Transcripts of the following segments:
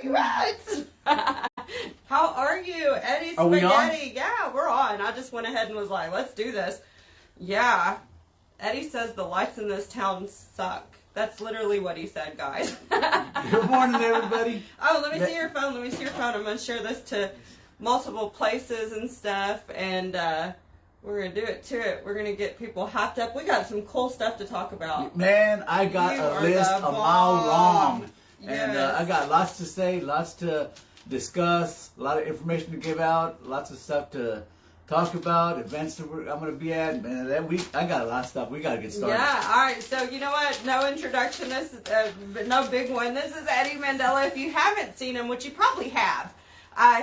you at? How are you, Eddie Are we on? Spaghetti? Yeah, we're on. I just went ahead and was like, let's do this. Yeah. Eddie says the lights in this town suck. That's literally what he said, guys. Good morning, everybody. Oh, let me see your phone. Let me see your phone. I'm going to share this to multiple places and stuff, and we're going to do it to it. We're going to get people hyped up. We got some cool stuff to talk about. Man, I got You a are list the a mile long. bomb. And Yes. I got lots to say, lots to discuss, a lot of information to give out, lots of stuff to talk about, events that I'm going to be at. Man, that week, I got a lot of stuff. We got to get started. Yeah, all right. So, you know what? No introduction. This is no big one. This is Eddie Mandela. If you haven't seen him, which you probably have,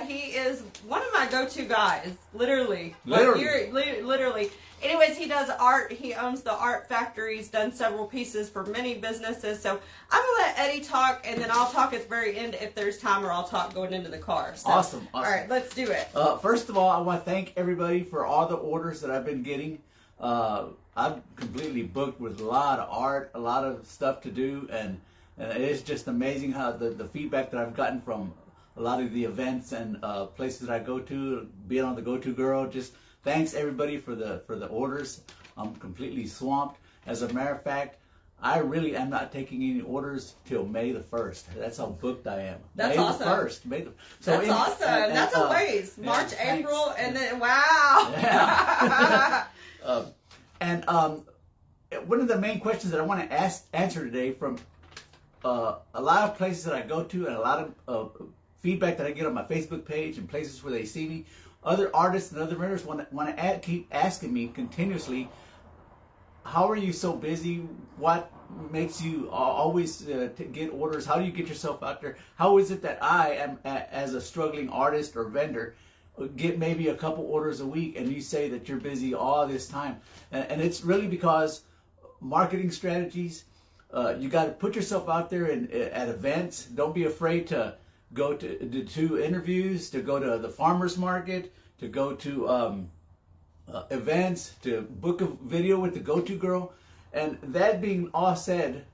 he is one of my go-to guys. Literally. Literally. Anyways, he does art. He owns the Art Factory. He's done several pieces for many businesses. So I'm going to let Eddie talk, and then I'll talk at the very end if there's time, or I'll talk going into the car. So, Awesome. All right, let's do it. First of all, I want to thank everybody for all the orders that I've been getting. I'm completely booked with a lot of art, a lot of stuff to do, and it's just amazing how the feedback that I've gotten from a lot of the events and places that I go to, being on the Go-To Girl. Just thanks everybody for the orders. I'm completely swamped. As a matter of fact, I really am not taking any orders till May the 1st. That's how booked I am. That's May awesome. The 1st. That's awesome. That's a ways. March, yeah, April, thanks. and then wow. Yeah. One of the main questions that I want to answer today from a lot of places that I go to and a lot of feedback that I get on my Facebook page and places where they see me, other artists and other vendors want to keep asking me continuously, how are you so busy? What makes you always get orders? How do you get yourself out there? How is it that I am, as a struggling artist or vendor, get maybe a couple orders a week, and you say that you're busy all this time? And it's really because marketing strategies. You got to put yourself out there at events. Don't be afraid to go to interviews, to go to the farmers market, to go to events, to book a video with the Go-To Girl. And that being all said,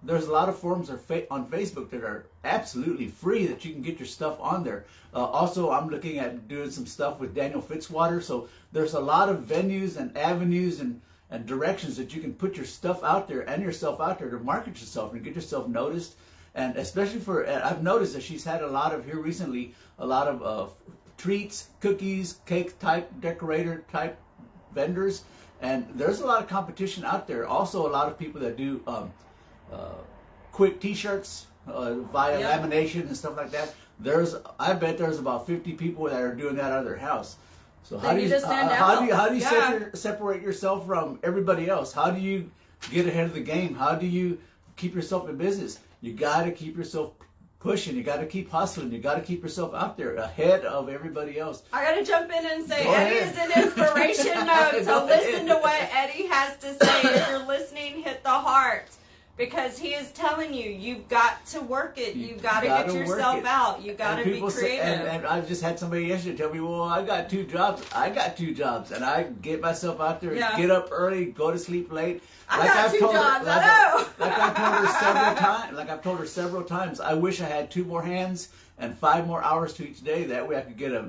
there's a lot of forums on Facebook that are absolutely free that you can get your stuff on there. Also, I'm looking at doing some stuff with Daniel Fitzwater. So there's a lot of venues and avenues and directions that you can put your stuff out there and yourself out there to market yourself and get yourself noticed. And especially I've noticed that she's had a lot of here recently, a lot of treats, cookies, cake type, decorator type vendors. And there's a lot of competition out there. Also, a lot of people that do quick T-shirts via lamination and stuff like that. I bet there's about 50 people that are doing that out of their house. So how do you separate yourself from everybody else? How do you get ahead of the game? How do you keep yourself in business? You got to keep yourself pushing. You got to keep hustling. You got to keep yourself out there ahead of everybody else. I got to jump in and say, Go Eddie ahead. is an inspiration note. So listen to what Eddie has to say. If you're listening, hit the heart. Because he is telling you, you've got to work it. You've got to get yourself out. You've got to be creative. And I just had somebody yesterday tell me, well, I got 2 jobs. I got 2 jobs. And I get myself out there, get up early, go to sleep late. I got 2 jobs, I know. Like I've told her several times, I wish I had 2 more hands and 5 more hours to each day. That way I could get a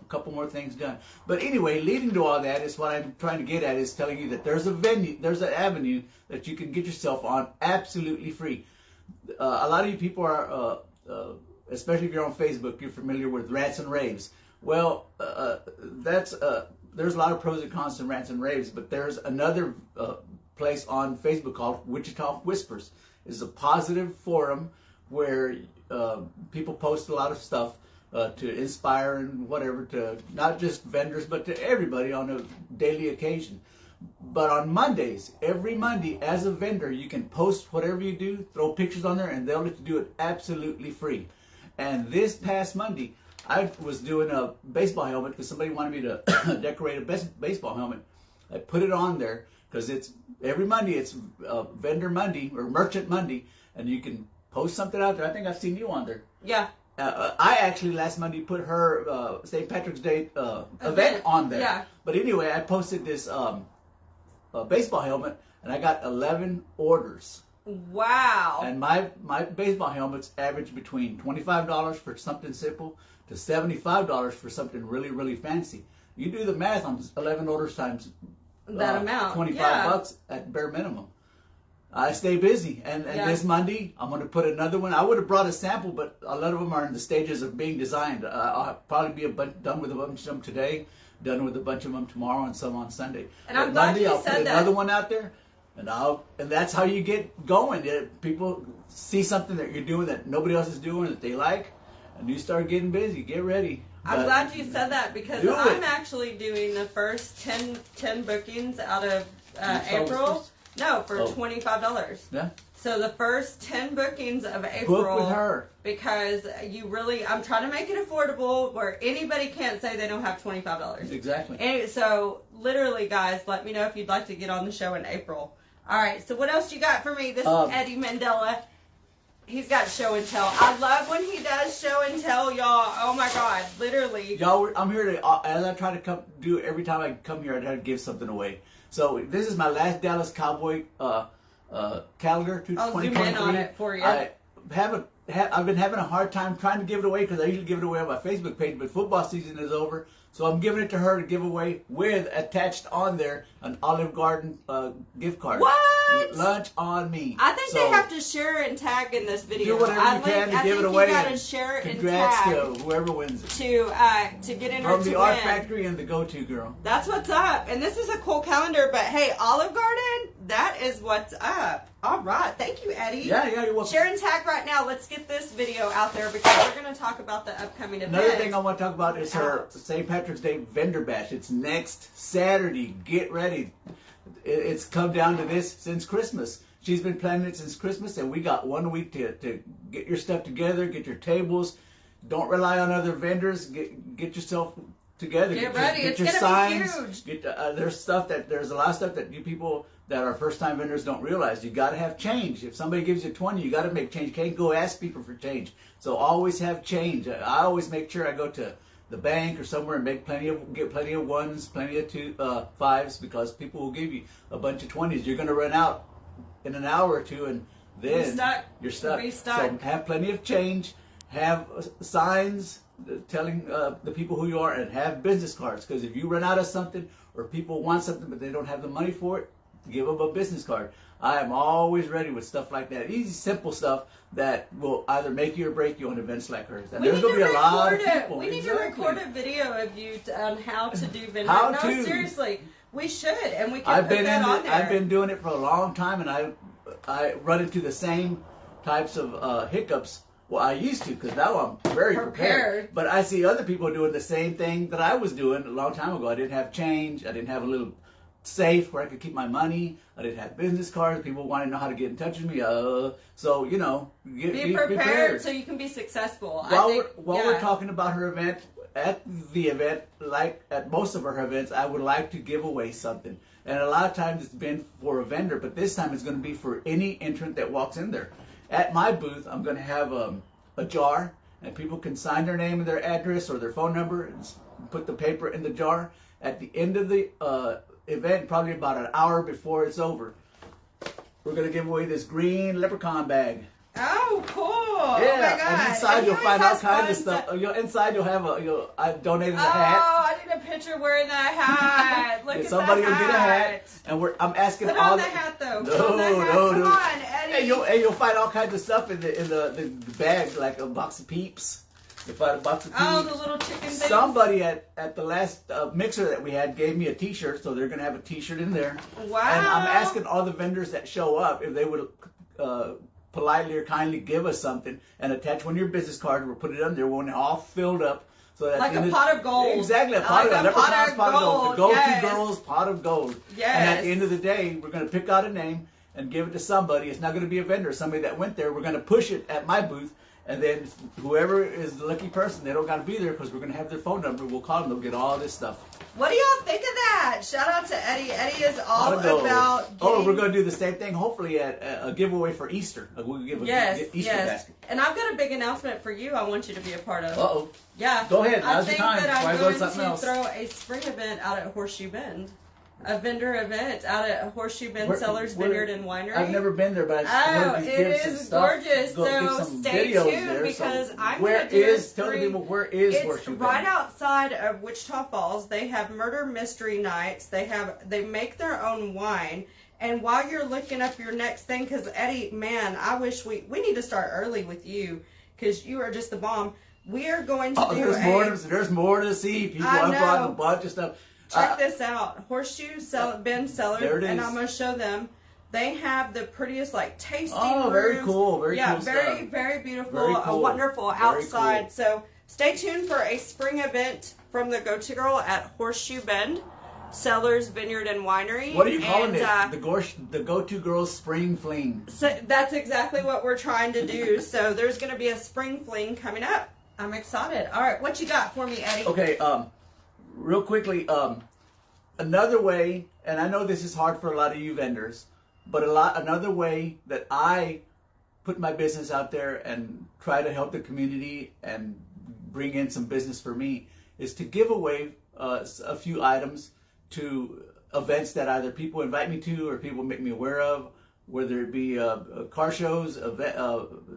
couple more things done. But anyway, leading to all that is what I'm trying to get at is telling you that there's a venue, there's an avenue that you can get yourself on absolutely free. A lot of you people are, especially if you're on Facebook, you're familiar with rants and raves. Well, there's a lot of pros and cons to rants and raves, but there's another place on Facebook called Wichita Whispers. It's a positive forum where people post a lot of stuff to inspire and whatever to not just vendors but to everybody on a daily occasion. But on Mondays, every Monday, as a vendor, you can post whatever you do, throw pictures on there, and they'll let you do it absolutely free. And this past Monday, I was doing a baseball helmet because somebody wanted me to decorate a baseball helmet. I put it on there because it's every Monday, it's Vendor Monday or Merchant Monday, and you can post something out there. I think I've seen you on there. Yeah. I actually last Monday put her St. Patrick's Day event on there. Yeah. But anyway, I posted this baseball helmet, and I got 11 orders Wow. And my baseball helmets average between $25 for something simple to $75 for something really, really fancy. You do the math on 11 orders times that amount. 25 bucks at bare minimum. I stay busy, and this Monday I'm going to put another one. I would have brought a sample, but a lot of them are in the stages of being designed. I'll probably be done with a bunch of them today, done with a bunch of them tomorrow, and some on Sunday. And I'm glad Monday, you I'll said put that. another one out there, and that's how you get going. People see something that you're doing that nobody else is doing that they like, and you start getting busy. Get ready. I'm glad you said that because I'm actually doing the first 10 bookings out of April. No, for $25. Yeah. So the first 10 bookings of April. Book with her. Because I'm trying to make it affordable where anybody can't say they don't have $25. Exactly. And so literally, guys, let me know if you'd like to get on the show in April. All right. So what else you got for me? This is Eddie Mandela. He's got show and tell. I love when he does show and tell, y'all. Oh my God, literally. Y'all, I'm here to, as I try to do every time I come here, I try to give something away. So this is my last Dallas Cowboy calendar, 2023. I'll zoom in on it for you. I've been having a hard time trying to give it away because I usually give it away on my Facebook page, but football season is over. So I'm giving it to her to give away with attached on there an Olive Garden gift card. What? Lunch on me. I think they have to share and tag in this video. Do whatever you can to give it away. You gotta share it and congrats tag to whoever wins it. To get in From to the win. Art Factory and the Go-To Girl. That's what's up. And this is a cool calendar, but hey, Olive Garden, that is what's up. All right. Thank you, Eddie. Yeah, you're welcome. Share and tag right now. Let's get this video out there because we're going to talk about the upcoming event. Another thing I want to talk about is her St. Patrick's Day vendor bash. It's next Saturday. Get ready. It's come down to this since Christmas. She's been planning it since Christmas, and we got 1 week to get your stuff together, get your tables. Don't rely on other vendors. Get yourself together. Get ready. Get It's your going signs. to be huge. There's a lot of stuff that you people that are first-time vendors don't realize. You got to have change. If somebody gives you 20, you got to make change. You can't go ask people for change. So always have change. I always make sure I go to the bank or somewhere and get plenty of ones, plenty of fives, because people will give you a bunch of 20s. You're going to run out in an hour or two, and then you're stuck. So have plenty of change. Have signs telling the people who you are, and have business cards, because if you run out of something or people want something but they don't have the money for it, give them a business card. I am always ready with stuff like that. Easy, simple stuff that will either make you or break you on events like hers. And there's going to be a lot of people. We need to record a video of you on how to do vending. How no, to. Seriously. We should, and we can put that on there. I've been doing it for a long time, and I run into the same types of hiccups. Well, I used to, because now I'm very prepared. But I see other people doing the same thing that I was doing a long time ago. I didn't have change. I didn't have a little safe where I could keep my money. I didn't have business cards. People wanted to know how to get in touch with me. So, be prepared so you can be successful. While we're talking about her event, at the event, like at most of her events, I would like to give away something. And a lot of times it's been for a vendor, but this time it's going to be for any entrant that walks in there. At my booth, I'm going to have a jar, and people can sign their name and their address or their phone number and put the paper in the jar. At the end of the event, probably about an hour before it's over, we're going to give away this green leprechaun bag. Oh, cool. Yeah, oh my God. And inside you'll find all kinds of stuff. Inside you'll have I donated a hat. Oh, I need a picture wearing that hat. Look at somebody that will get a hat, and I'm asking Put all on the hat though. No, Put on the hat. no. Come on, Eddie. You'll find all kinds of stuff in the bag, like a box of Peeps. You'll find a box of Peeps. Oh, the little chicken things. Somebody at the last mixer that we had gave me a T-shirt, so they're gonna have a T-shirt in there. Wow. And I'm asking all the vendors that show up if they would politely or kindly give us something and attach one of your business cards. We'll put it on there when it's all filled up. So that like a pot of gold. Exactly, a pot of gold. Pot of gold. The go-to girls pot of gold. Yes. And at the end of the day, we're going to pick out a name and give it to somebody. It's not going to be a vendor, somebody that went there. We're going to push it at my booth, and then whoever is the lucky person, they don't got to be there because we're going to have their phone number. We'll call them. They'll get all this stuff. What do y'all think of that? Shout out to Eddie. Eddie is all about we're going to do the same thing, hopefully, at a giveaway for Easter. We'll give a Easter basket. And I've got a big announcement for you I want you to be a part of. Uh-oh. Yeah. Go ahead. I Now's think your time. that I'm Why going go to something to else? throw a spring event out at Horseshoe Bend. a vendor event out at Horseshoe Bend Cellars Where- Vineyard and Winery. I've never been there, but I've Oh, heard you it give some is stuff. gorgeous. Give So some stay videos tuned there. because So I'm where going to do is? a Tell the stream. people where is It's Horseshoe right Bend? outside of Wichita Falls. They have murder mystery nights. They make their own wine. And while you're looking up your next thing, because Eddie, man, I wish we need to start early with you because you are just the bomb. We are going to do There's more to see, people. I I brought know. a bunch of stuff. Check this out. Bend Cellar. There it And is. I'm going to show them. They have the prettiest, like, tasting very rooms. cool. Very yeah, cool very, stuff. very beautiful. Very A cool. wonderful Very outside. cool. So stay tuned for a spring event from the Go-To Girl at Horseshoe Bend Cellars Vineyard and Winery. What are you calling and, it? The Go-To Girls Spring Fling. So that's exactly what we're trying to do. So there's going to be a spring fling coming up. I'm excited. All right, what you got for me, Eddie? Okay, real quickly, another way, and I know this is hard for a lot of you vendors, but another way that I put my business out there and try to help the community and bring in some business for me is to give away a few items to events that either people invite me to or people make me aware of, whether it be car shows,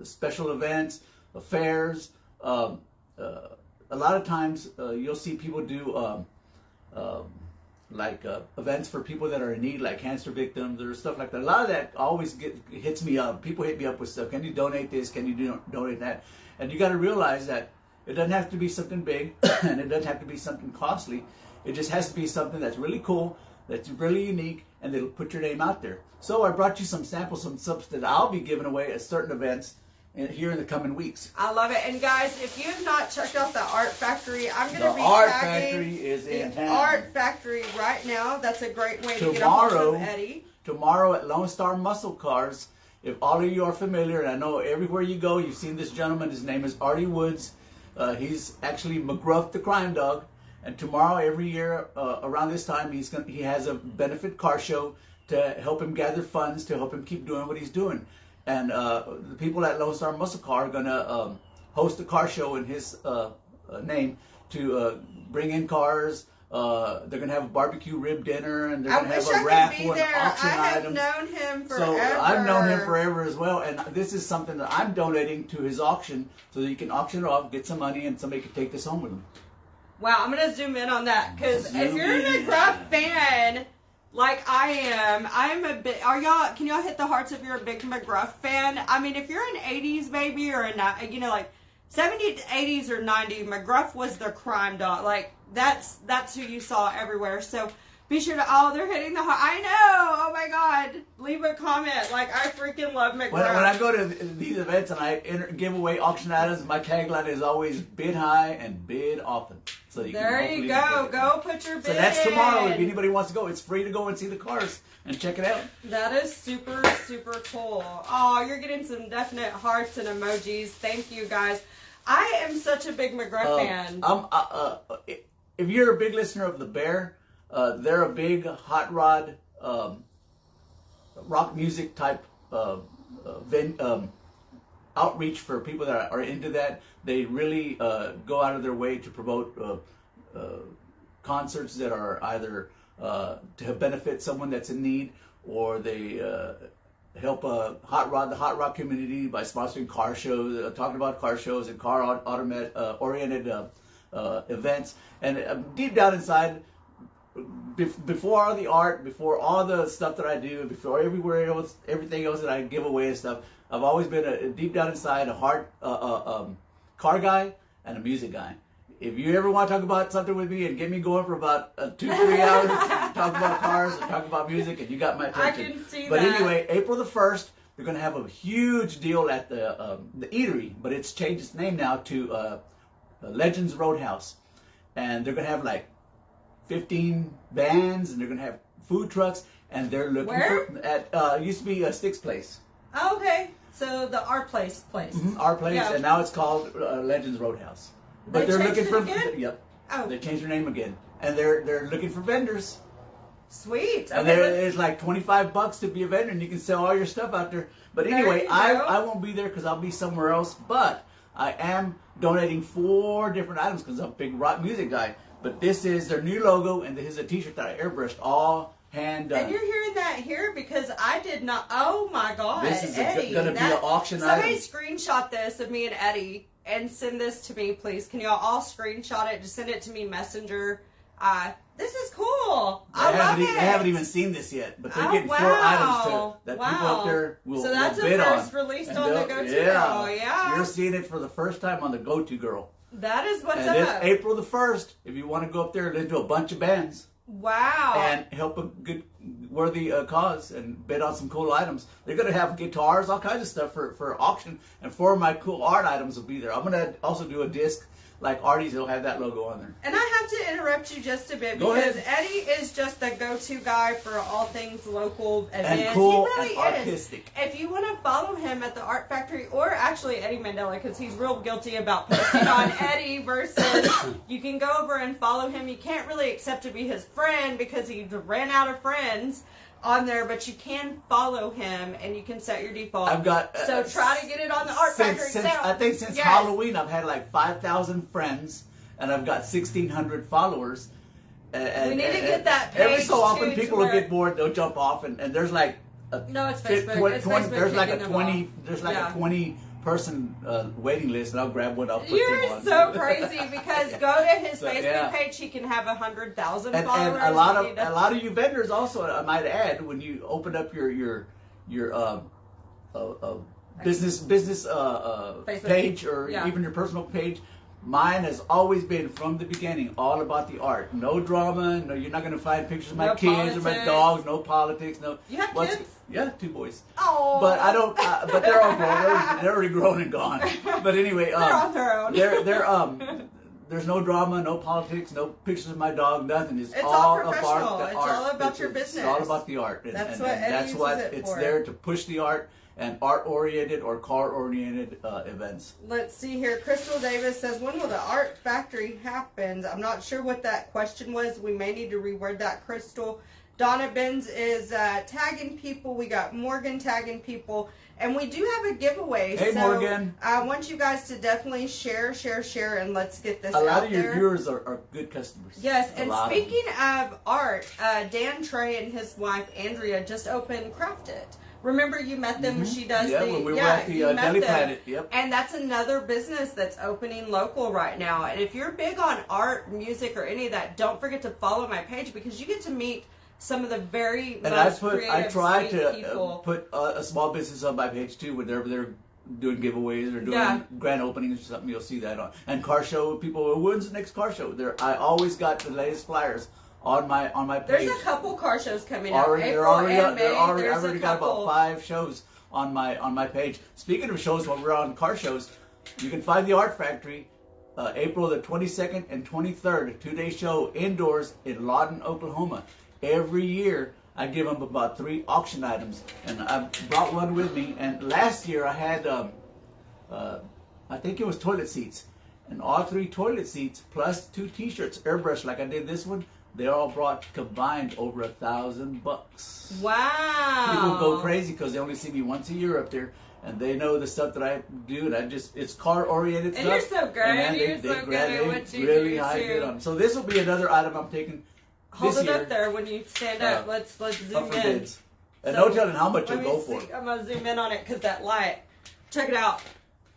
special events, fairs. A lot of times you'll see people do events for people that are in need, like cancer victims or stuff like that. A lot of that always hits me up. People hit me up with stuff. Can you donate this? Can you donate that? And you got to realize that it doesn't have to be something big and it doesn't have to be something costly. It just has to be something that's really cool, that's really unique, and that'll put your name out there. So I brought you some samples, some stuff that I'll be giving away at certain events here in the coming weeks. I love it. And guys, if you have not checked out the Art Factory, I'm going to The be Art tagging Factory is in the town. Art Factory right now. That's a great way to get a hold of Eddie. Tomorrow at Lone Star Muscle Cars, if all of you are familiar, and I know everywhere you go, you've seen this gentleman. His name is Artie Woods. He's actually McGruff the Crime Dog. And tomorrow, every year around this time, he has a benefit car show to help him gather funds to help him keep doing what he's doing. And the people at Lone Star Muscle Car are going to host a car show in his name to bring in cars. They're going to have a barbecue rib dinner, and they're going to have a raffle and auction items. I have known him forever. So I've known him forever as well, and this is something that I'm donating to his auction so that you can auction it off, get some money, and somebody can take this home with them. Wow, I'm going to zoom in on that because if Zoom you're a in. McGruff fan like I am, I'm a bit. Can y'all hit the hearts if you're a big McGruff fan? I mean, if you're an 80s baby or like 70s, 80s or 90s, McGruff was the crime dog. Like that's who you saw everywhere. So be sure to. Oh, they're hitting the heart. I know. Oh my God. Leave a comment. Like I freaking love McGruff. When I go to these events and I give away auction items, my tagline is always bid high and bid often. So you there can you go. Go put your bid. So that's tomorrow. If in. anybody wants to go, it's free to go and see the cars and check it out. That is super, super cool. Oh, you're getting some definite hearts and emojis. Thank you, guys. I am such a big McGruff fan. If you're a big listener of The Bear, they're a big hot rod rock music type outreach for people that are into that. They really go out of their way to promote concerts that are either to benefit someone that's in need, or they help the hot rod community by sponsoring car shows, talking about car shows and car oriented events. And deep down inside, before all the art, before all the stuff that I do, before everything else that I give away and stuff, I've always been deep down inside a car guy and a music guy. If you ever want to talk about something with me and get me going for about 2-3 hours, talk about cars and talk about music, and you got my attention. I can see but that. Anyway, April the 1st, they're going to have a huge deal at the eatery, but it's changed its name now to Legends Roadhouse. And they're going to have like 15 bands, and they're going to have food trucks, and they're looking for at used to be Sticks Place. Oh, okay. So the Our Place. Mm-hmm, Our Place, Yeah. and now it's called Legends Roadhouse. But They they're changed looking for it again? Yep. Oh. They changed their name again, and they're looking for vendors. Sweet. And Okay, it's like $25 to be a vendor, and you can sell all your stuff out there. But There anyway, you I go. won't be there because I'll be somewhere else. But I am donating 4 different items because I'm a big rock music guy. But this is their new logo, and this is a T-shirt that I airbrushed, all hand done. And you're hearing that here because I did not. Oh my God, This is Eddie, going to be an auction somebody item. screenshot this of me and Eddie and send this to me, please. Can y'all all screenshot it? Just send it to me Messenger. This is cool. I love it. They haven't even seen this yet, but they're Oh, getting 4 items that people wow. up there will, So that's will the bid on. first released And on the they'll- Go-To yeah. Girl. Yeah. You're seeing it for the first time on the Go-To Girl. That is what's And up. it's April the 1st. If you want to go up there and listen to a bunch of bands Wow. and help a good, worthy cause and bid on some cool items, they're going to have guitars, all kinds of stuff for auction. And 4 of my cool art items will be there. I'm going to also do a disc like Artie's. It'll have that logo on there. And I have to interrupt you just a bit Go because ahead. Eddie is just the go-to guy for all things local events. And cool He really and is. artistic. If you want to follow him at the Art Factory, or actually Eddie Mandela, because he's real guilty about posting on Eddie versus, you can go over and follow him. You can't really accept to be his friend because he ran out of friends on there, but you can follow him and you can set your default. I've got so try to get it on the Art Factory. I think since Yes. Halloween, I've had like 5,000 friends, and I've got 1,600 followers. And, We need to get that every page, so often, too, people to will where- get bored. They'll jump off, and there's like No, it's Facebook. It's Facebook there's like a kicking them off. 20 there's like Yeah. a 20 person waiting list, and I'll grab one. I'll put them You're on. so crazy because go to his So, Facebook yeah. page. He can have 100,000 And followers. a lot We of need to- a lot of you vendors also, I might add, when you open up your business Facebook. page or Yeah. even your personal page, mine has always been from the beginning all about the art. No drama. No, you're not going to find pictures of my No kids or my politics. dogs. No politics. No. You have What's- kids? Yeah, 2 boys. Oh, But I don't. But they're all grown. They're already grown and gone. But anyway, They're on their own. There's no drama, no politics, no pictures of my dog, nothing. It's all all professional. about the It's art. all about your business. It's all about the art. And, That's and, what and Eddie that's uses what it it's for. there to push the art and art-oriented or car-oriented events. Let's see here. Crystal Davis says, when will the Art Factory happen? I'm not sure what that question was. We may need to reword that, Crystal. Donna Benz is tagging people. We got Morgan tagging people. And we do have a giveaway. Hey, so Morgan. I want you guys to definitely share, and let's get this A out lot of your there. viewers are good customers. Yes, A and lot of them. speaking of art, Dan Trey and his wife Andrea just opened Craft It. Remember you met them when she does Yeah, the when we were at the you met Deli them. Planet. Yep. And that's another business that's opening local right now. And if you're big on art, music, or any of that, don't forget to follow my page because you get to meet some of the very And most I creative, try sweet to people. put a small business on my page too, whenever they're doing giveaways or doing Yeah. grand openings or something. You'll see that on and car show people. When's the next car show? I always got the latest flyers on my page. There's a couple car shows coming up. Already, April and May. I've There's already a got about couple. 5 shows on my page. Speaking of shows, when we're on car shows, you can find the Art Factory, April the 22nd and 23rd, a 2-day show indoors in Lawton, Oklahoma. Every year, I give them about 3 auction items, and I brought one with me. And last year, I had, I think it was toilet seats, and all 3 toilet seats plus 2 T-shirts, airbrushed like I did this one. They all brought combined over $1,000. Wow. People go crazy because they only see me once a year up there, and they know the stuff that I do, and it's car oriented And stuff. you're so good. And man, You're so good at what you really do, high too. bid on. So this will be another item I'm taking Hold this it year. up there when you stand up. Let's zoom Up for in. bids. And So, no telling how much let you'll me go for. see. I'm gonna zoom in on it because that light. Check it out.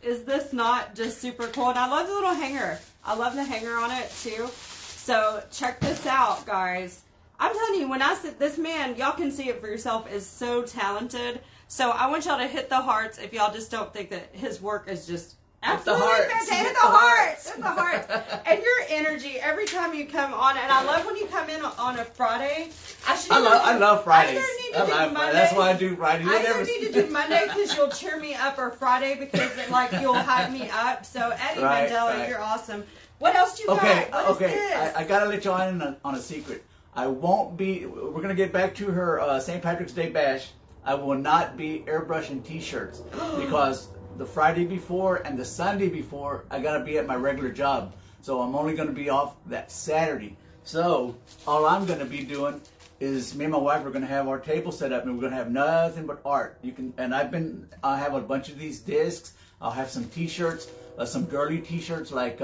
Is this not just super cool? And I love the little hanger. I love the hanger on it too. So check this out, guys. I'm telling you, when I sit, this man, y'all can see it for yourself, is so talented. So I want y'all to hit the hearts if y'all just don't think that his work is just absolutely hearts. fantastic. Hit Hit the the hearts. Hit the hearts. And your energy every time you come on. And I love when you come in on a Friday. I love Fridays. I Fridays. That's why I do Fridays. I You'll either never need to see- do Monday because you'll cheer me up, or Friday because like you'll hype me up. So Eddie Right, Mandela, right. you're awesome. What else you Okay, got? What is okay. this? I gotta let you on a secret. I won't be. We're gonna get back to her St. Patrick's Day bash. I will not be airbrushing T-shirts because the Friday before and the Sunday before I gotta be at my regular job. So I'm only gonna be off that Saturday. So all I'm gonna be doing is me and my wife are gonna have our table set up and we're gonna have nothing but art. You can and I have a bunch of these discs. I'll have some T-shirts, some girly T-shirts like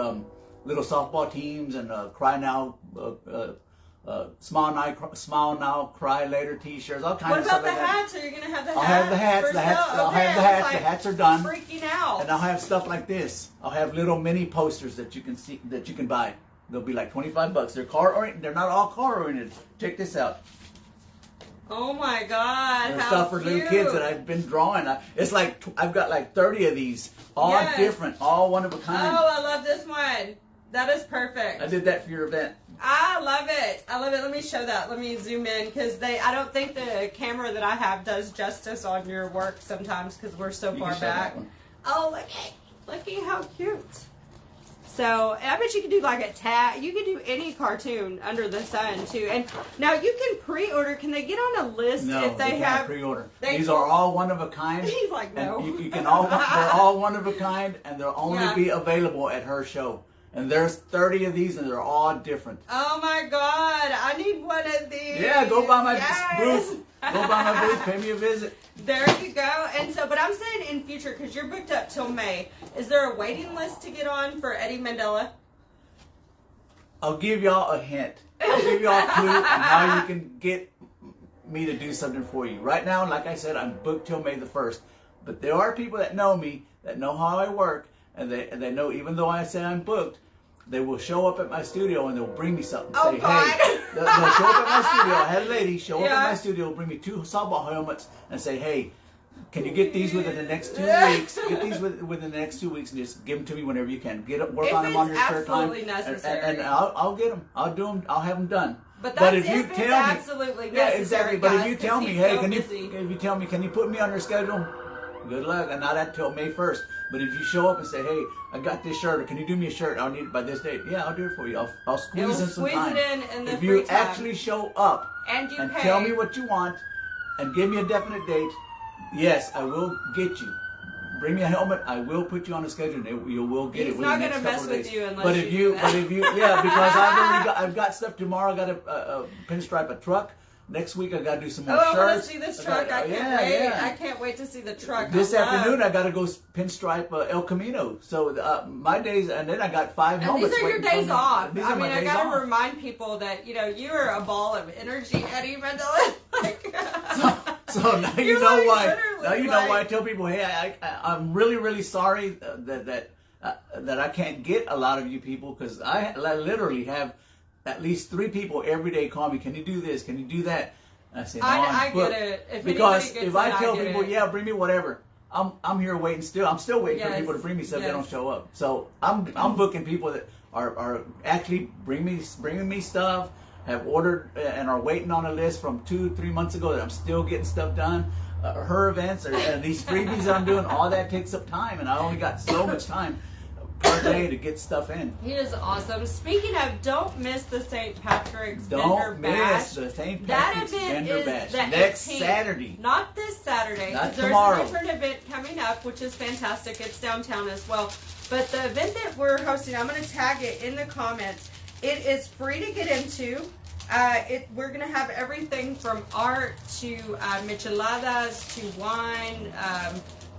little softball teams and Cry Now, Smile Now, Cry Later T-shirts, all kinds What of stuff about the like that. hats? Are you gonna have the hats? I'll have the hats. for The hats. sale? I'll Okay, have the I was hats. like The hats are done. Freaking out. And I'll have stuff like this. I'll have little mini posters that you can see, that you can buy. They'll be like $25. They're car oriented. They're not all car oriented. Check this out. Oh my God! There's How stuff for cute. little kids that I've been drawing. It's like I've got like 30 of these, all Yes. different, all one of a kind. Oh, I love this one. That is perfect. I did that for your event. I love it. I love it. Let me show that. Let me zoom in because I don't think the camera that I have does justice on your work sometimes because we're so You far can show that back. one. Oh, look at how cute. So I bet you could do like a tag. You could do any cartoon under the sun too. And now you can pre-order. Can they get on a list No, if they can't have? pre-order. they- These are all one of a kind. He's like, no. And you can all. They're all one of a kind, and they'll only Yeah. be available at her show. And there's 30 of these, and they're all different. Oh my God! I need one of these. Yeah, go by my Yes. booth. Go by my booth. Pay me a visit. There you go. And so, but I'm saying in future because you're booked up till May. Is there a waiting list to get on for Eddie Mandela? I'll give y'all a hint. I'll give y'all a clue on how you can get me to do something for you. Right now, like I said, I'm booked till May the 1st. But there are people that know me, that know how I work, and they know even though I say I'm booked, they will show up at my studio and they'll bring me something. Oh, Say, God. hey, they'll show up at my studio. I had a lady show up Yeah. at my studio, bring me 2 softball helmets, and say, hey, can you get these within the next 2 weeks? Get these within the next 2 weeks and just give them to me whenever you can. Work If on them on it's your spare time. absolutely necessary. And I'll get them. I'll do them. I'll have them done. But that's if you if it's tell me, absolutely yeah, necessary. exactly. But if guys, you 'cause tell me, he's hey, so can busy. if you tell me, can you put me on your schedule? Good luck. And not that till May 1st. But if you show up and say, hey, I got this shirt, or can you do me a shirt? I'll need it by this date. Yeah, I'll do it for you. I'll squeeze It'll in some squeeze time. it in the if free you time. actually show up And you pay. tell me what you want and give me a definite date, yes, I will get you. Bring me a helmet. I will put you on a schedule. And you will get He's it. not going gonna to mess with you unless But you if do you, that. but if you, yeah, because I've got stuff tomorrow. I got a pinstripe a truck. Next week I got to do some more Oh, I shirts. want to see this truck. I can't wait. Yeah. I can't wait to see the truck. This I love- afternoon I got to go pinstripe El Camino. So my days, and then I got 5 And helmets. these are your waiting for days me. off. These I are my mean, I days gotta off. remind people that you're a ball of energy, Eddie Mandela. So now you You're know like why. literally Now you know like- why I tell people, hey, I'm really, really sorry that I can't get a lot of you people, because I literally have at least 3 people every day call me. Can you do this? Can you do that? And I say, no, I I'm get booked. it. If Because anybody gets if I it, tell get people, it. yeah, bring me whatever, I'm here waiting still. I'm still waiting for Yes, people to bring me stuff. They yes. don't show up. So I'm booking people that are actually bringing me stuff, have ordered and are waiting on a list from 2-3 months ago that I'm still getting stuff done. Her events and these freebies I'm doing, all that takes up time, and I only got so much time per day to get stuff in. He is awesome. Speaking of, don't miss the St. Patrick's Vendor Don't Bash. miss the St. That Patrick's event Vendor is Bash the next 18th. Saturday. Not this Saturday. Not 'cause there's tomorrow. a different event coming up, which is fantastic. It's downtown as well. But the event that we're hosting, I'm going to tag it in the comments. It is free to get into. We're going to have everything from art to micheladas to wine,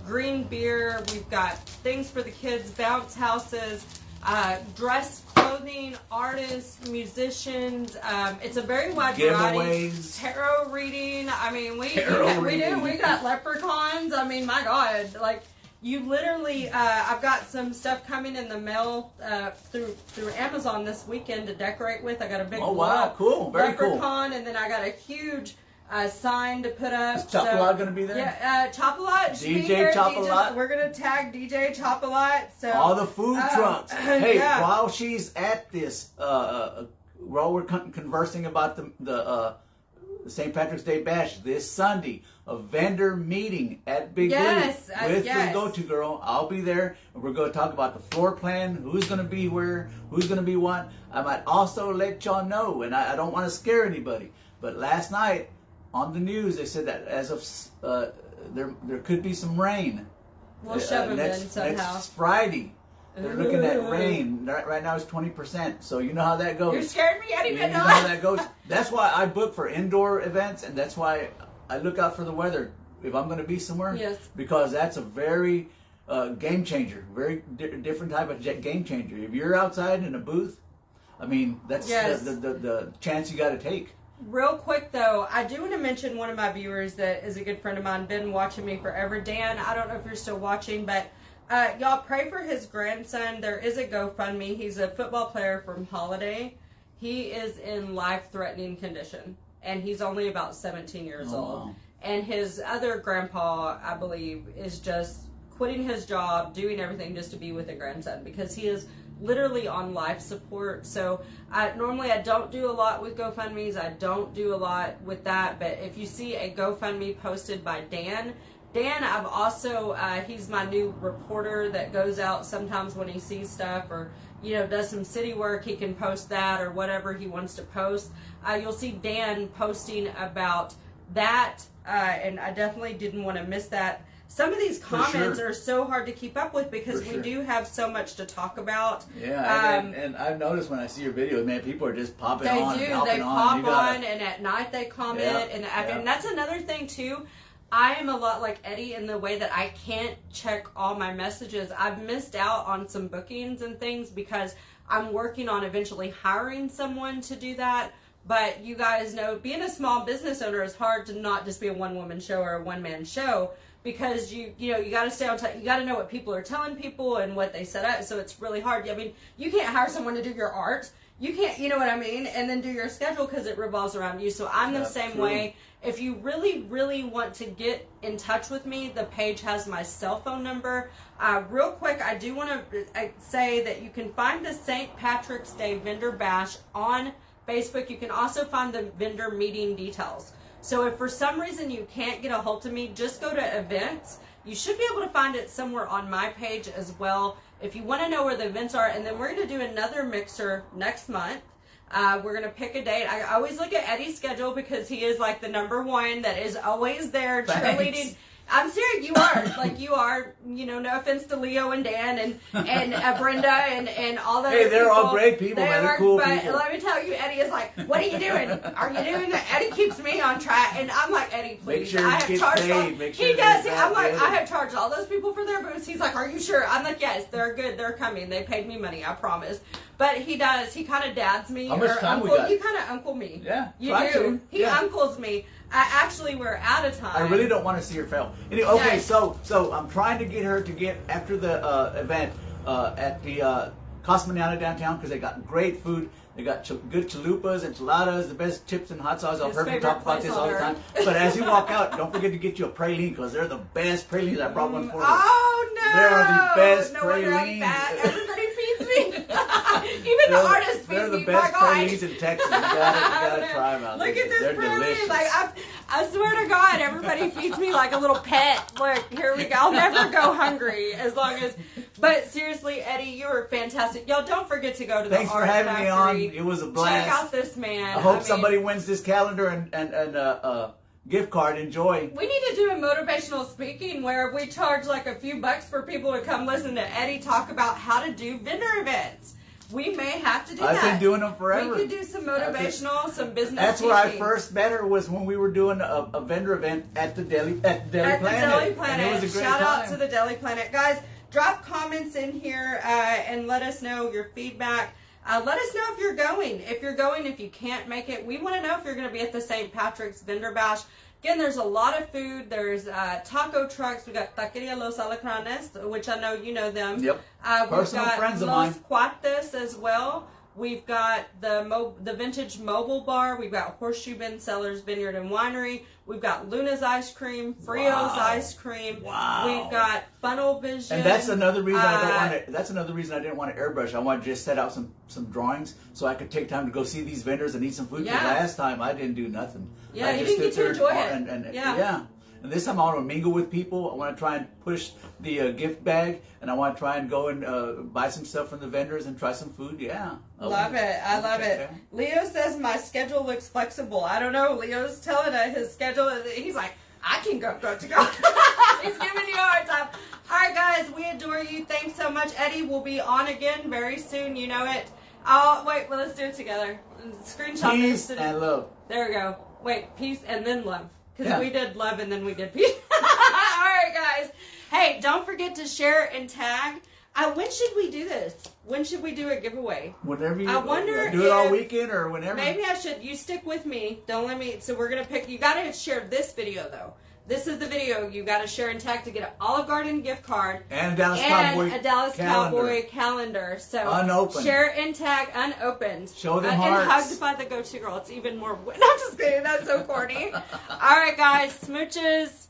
green beer. We've got things for the kids, bounce houses, dress clothing, artists, musicians. It's a very wide variety. Giveaways. Tarot reading. I mean, we Tarot got leprechauns. I mean, my God, like you literally. I've got some stuff coming in the mail through Amazon this weekend to decorate with. I got a big Oh wow, cool, very cool. leprechaun, and then I got a huge sign to put up. Is Chop-a-Lot gonna be there? Yeah, Chop-a-Lot should be DJ here. Chop-a-Lot? We're gonna tag DJ Chop-a-Lot. So All the food trucks. Hey, yeah. while she's at this, while we're conversing about the St. Patrick's Day Bash this Sunday, a vendor meeting at Big Yes, Blue with yes. the Go-To Girl. I'll be there, and we're going to talk about the floor plan, who's going to be where, who's going to be what. I might also let y'all know, and I don't want to scare anybody, but last night on the news they said that as of there could be some rain. we'll shove them in somehow. Next Friday. They're looking at rain. Right now it's 20%. So you know how that goes. You're scaring me, Eddie You know Mandela. how that goes. That's why I book for indoor events, and that's why I look out for the weather if I'm going to be somewhere. Yes. Because that's a very game changer. Very different type of game changer. If you're outside in a booth, I mean, that's Yes. the chance you got to take. Real quick though, I do want to mention one of my viewers that is a good friend of mine, been watching me forever. Dan, I don't know if you're still watching, but y'all pray for his grandson. There is a GoFundMe. He's a football player from Holiday. He is in life-threatening condition, and he's only about 17 years old. Wow. And his other grandpa, I believe, is just quitting his job, doing everything just to be with the grandson because he is literally on life support. So normally I don't do a lot with GoFundMes. I don't do a lot with that. But if you see a GoFundMe posted by Dan, I've also, he's my new reporter that goes out sometimes when he sees stuff or, does some city work. He can post that or whatever he wants to post. You'll see Dan posting about that. And I definitely didn't want to miss that. Some of these comments are so hard to keep up with because we do have so much to talk about. Yeah, and I've noticed when I see your videos, man, people are just popping on. They do. And They pop on, and at night they comment. Yeah, And that's another thing, too. I am a lot like Eddie in the way that I can't check all my messages. I've missed out on some bookings and things because I'm working on eventually hiring someone to do that. But you guys know, being a small business owner is hard to not just be a one-woman show or a one-man show. Because you got to stay on top. You got to know what people are telling people and what they set up. So it's really hard. I mean, you can't hire someone to do your art. You can't, you know what I mean? And then do your schedule because it revolves around you. So I'm the same way. If you really, really want to get in touch with me, the page has my cell phone number. Real quick, I do want to say that you can find the St. Patrick's Day Vendor Bash on Facebook. You can also find the vendor meeting details. So if for some reason you can't get a hold of me, just go to events. You should be able to find it somewhere on my page as well. If you want to know where the events are, and then we're going to do another mixer next month. We're going to pick a date. I always look at Eddie's schedule because he is like the number one that is always there cheerleading. I'm serious. You are you are. No offense to Leo and Dan and Brenda and all those. Hey, they're people. all great people, man. They're cool but people. let me tell you, Eddie is like, "What are you doing? Are you doing that?" Eddie keeps me on track, and I'm like, "Eddie, please." Make sure I have you get charged paid. Make sure he does. you I'm like, get I have charged all those people for their booths. He's like, "Are you sure?" I'm like, "Yes, they're good. They're coming. They paid me money. I promise." But he does. He kind of dads me. How much time uncle, we got? You kind of uncle me. Yeah, you try do. to. He uncles me. Actually, we're out of time. I really don't want to see her fail. Anyway, okay, Yes. so I'm trying to get her to get after the event at the Casa Manana downtown because they got great food. They got good chalupas, enchiladas, the best chips and hot sauce. I've heard me talk about this all the time. But as you walk out, don't forget to get you a praline because they're the best pralines. I brought one for you. Oh no! They're the best no wonder I'm pralines. fat. Everybody feeds me. Even the artists feed They're me. the best My God. pralines in Texas. You gotta try them out. Look at this They're praline. delicious. Like I swear to God, everybody feeds me like a little pet. Look, here we go. I'll never go hungry as long as. But seriously, Eddie, you were fantastic. Y'all don't forget to go to the Thanks for Art having me on. Factory. It was a blast. Check out this man. I hope somebody wins this calendar and gift card. Enjoy. We need to do a motivational speaking where we charge like a few bucks for people to come listen to Eddie talk about how to do vendor events. We may have to do that. I've been doing them forever. We could do some motivational, some business. That's where I teaching. first met her was when we were doing a vendor event at the Deli Planet. The Deli Planet. And it was a great Shout out time. to the Deli Planet. Guys, drop comments in here and let us know your feedback. Let us know if you're going. If you're going, if you can't make it, we want to know if you're going to be at the St. Patrick's Vendor Bash. Again, there's a lot of food. There's taco trucks. We got Taqueria Los Alacranes, which I know you know them. Yep. Personal we've got friends of Los mine. Cuates as well. We've got the Vintage Mobile Bar. We've got Horseshoe Bend Cellars Vineyard and Winery. We've got Luna's Ice Cream, Frio's Ice Cream. Wow. We've got Funnel Vision. And that's another reason I don't want to. That's another reason I didn't want to airbrush. I wanted to just set out some drawings so I could take time to go see these vendors and eat some food. Because Yeah. last time I didn't do nothing. Yeah, I you just didn't stood get to there enjoy it. And Yeah. And this time I want to mingle with people. I want to try and push the gift bag, and I want to try and go and buy some stuff from the vendors and try some food. Yeah. Love it. I love it. Okay. Leo says my schedule looks flexible. I don't know. Leo's telling us his schedule. He's like, I can go. He's giving you a hard time. All right, guys, we adore you. Thanks so much. Eddie will be on again very soon. You know it. Oh, wait. Well, let's do it together. Screenshot Peace this. and love. There we go. Wait, peace and then love. Because Yeah. we did love and then we did peace. All right, guys. Hey, don't forget to share and tag. When should we do this? When should we do a giveaway? Whenever you I wonder do it all if- weekend or whenever. Maybe I should. You stick with me. Don't let me. So we're going to pick. You got to share this video, though. This is the video you got to share and tag to get an Olive Garden gift card And a Dallas and Cowboy a Dallas calendar. Cowboy calendar. So Unopened. share and tag unopened. Show them And hearts. hugged by the go-to girl. It's even more. No, I'm just kidding. That's so corny. All right, guys. Smooches.